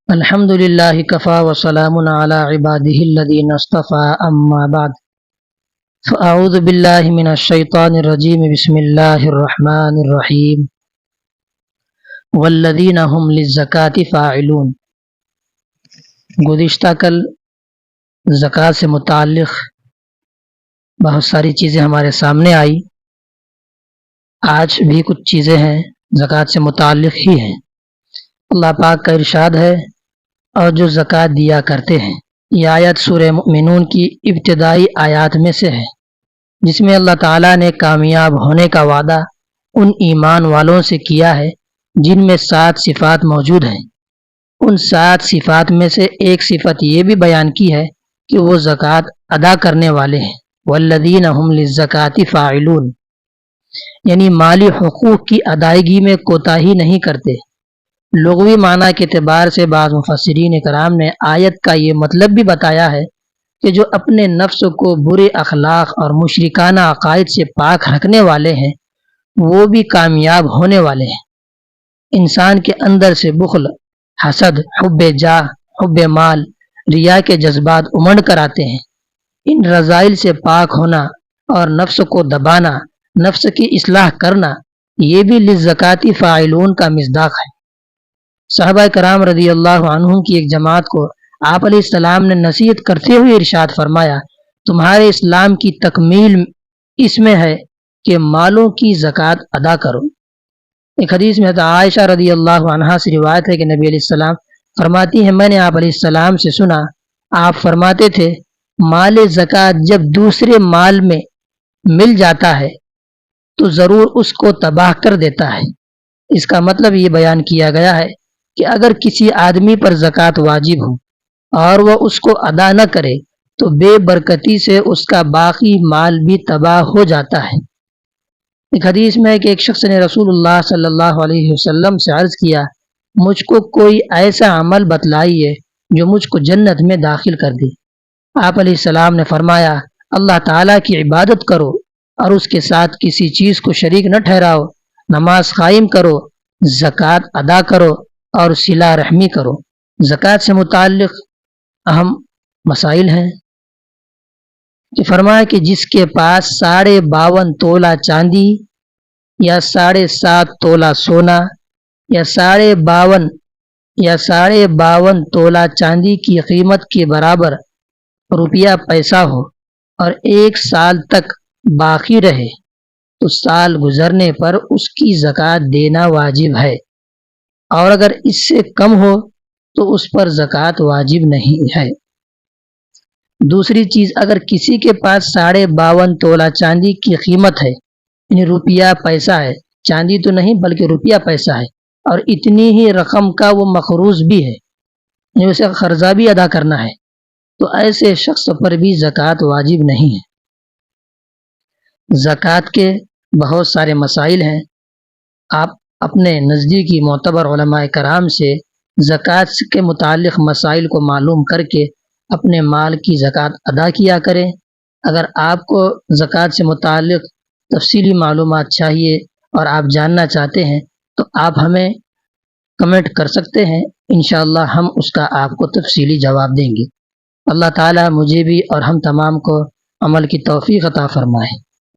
الحمد للہ کفا وسلام علی عبادہ الذین اصطفى اما بعد فاعوذ باللہ من الشیطان الرجیم بسم اللہ الرحمن الرحیم والذین هم للزکاة فاعلون۔ گزشتہ کل زکوٰۃ سے متعلق بہت ساری چیزیں ہمارے سامنے آئی، آج بھی کچھ چیزیں ہیں زکوٰۃ سے متعلق ہی ہیں۔ اللہ پاک کا ارشاد ہے اور جو زکوٰۃ دیا کرتے ہیں، یہ آیت سورہ مؤمنون کی ابتدائی آیات میں سے ہے، جس میں اللہ تعالیٰ نے کامیاب ہونے کا وعدہ ان ایمان والوں سے کیا ہے جن میں 7 صفات موجود ہیں۔ ان 7 صفات میں سے ایک صفت یہ بھی بیان کی ہے کہ وہ زکوٰۃ ادا کرنے والے ہیں۔ والذین هم للزکاة فاعلون، یعنی مالی حقوق کی ادائیگی میں کوتاہی نہیں کرتے۔ لغوی معنی کے اعتبار سے بعض مفسرین کرام نے آیت کا یہ مطلب بھی بتایا ہے کہ جو اپنے نفس کو برے اخلاق اور مشرکانہ عقائد سے پاک رکھنے والے ہیں وہ بھی کامیاب ہونے والے ہیں۔ انسان کے اندر سے بخل، حسد، حب جاہ، حب مال، ریا کے جذبات امنڈ کر آتے ہیں۔ ان رذائل سے پاک ہونا اور نفس کو دبانا، نفس کی اصلاح کرنا، یہ بھی للزکاة فاعلون کا مصداق ہے۔ صحابہ کرام رضی اللہ عنہم کی ایک جماعت کو آپ علیہ السلام نے نصیحت کرتے ہوئے ارشاد فرمایا، تمہارے اسلام کی تکمیل اس میں ہے کہ مالوں کی زکوٰۃ ادا کرو۔ ایک حدیث میں عائشہ رضی اللہ عنہا سے روایت ہے کہ نبی علیہ السلام فرماتی ہیں، میں نے آپ علیہ السلام سے سنا، آپ فرماتے تھے مال زکوٰۃ جب دوسرے مال میں مل جاتا ہے تو ضرور اس کو تباہ کر دیتا ہے۔ اس کا مطلب یہ بیان کیا گیا ہے کہ اگر کسی آدمی پر زکوٰۃ واجب ہو اور وہ اس کو ادا نہ کرے تو بے برکتی سے اس کا باقی مال بھی تباہ ہو جاتا ہے۔ ایک حدیث میں ہے کہ ایک شخص نے رسول اللہ صلی اللہ علیہ وسلم سے عرض کیا، مجھ کو کوئی ایسا عمل بتلائیے جو مجھ کو جنت میں داخل کر دے۔ آپ علیہ السلام نے فرمایا، اللہ تعالیٰ کی عبادت کرو اور اس کے ساتھ کسی چیز کو شریک نہ ٹھہراؤ، نماز قائم کرو، زکوٰۃ ادا کرو اور صلہ رحمی کرو۔ زکوٰۃ سے متعلق اہم مسائل ہیں کہ فرمایا کہ جس کے پاس 52.5 تولہ چاندی یا 7.5 تولہ سونا یا 52.5 تولہ چاندی کی قیمت کے برابر روپیہ پیسہ ہو اور 1 سال تک باقی رہے تو سال گزرنے پر اس کی زکوٰۃ دینا واجب ہے، اور اگر اس سے کم ہو تو اس پر زکوٰۃ واجب نہیں ہے۔ دوسری چیز، اگر کسی کے پاس 52.5 تولہ چاندی کی قیمت ہے، یعنی روپیہ پیسہ ہے، چاندی تو نہیں بلکہ روپیہ پیسہ ہے، اور اتنی ہی رقم کا وہ مقروض بھی ہے، یعنی اسے قرضہ بھی ادا کرنا ہے، تو ایسے شخص پر بھی زکوٰۃ واجب نہیں ہے۔ زکوٰۃ کے بہت سارے مسائل ہیں، آپ اپنے نزدیکی معتبر علماء کرام سے زکوٰۃ کے متعلق مسائل کو معلوم کر کے اپنے مال کی زکوٰۃ ادا کیا کریں۔ اگر آپ کو زکوٰۃ سے متعلق تفصیلی معلومات چاہیے اور آپ جاننا چاہتے ہیں تو آپ ہمیں کمنٹ کر سکتے ہیں، انشاءاللہ ہم اس کا آپ کو تفصیلی جواب دیں گے۔ اللہ تعالیٰ مجھے بھی اور ہم تمام کو عمل کی توفیق عطا فرمائے۔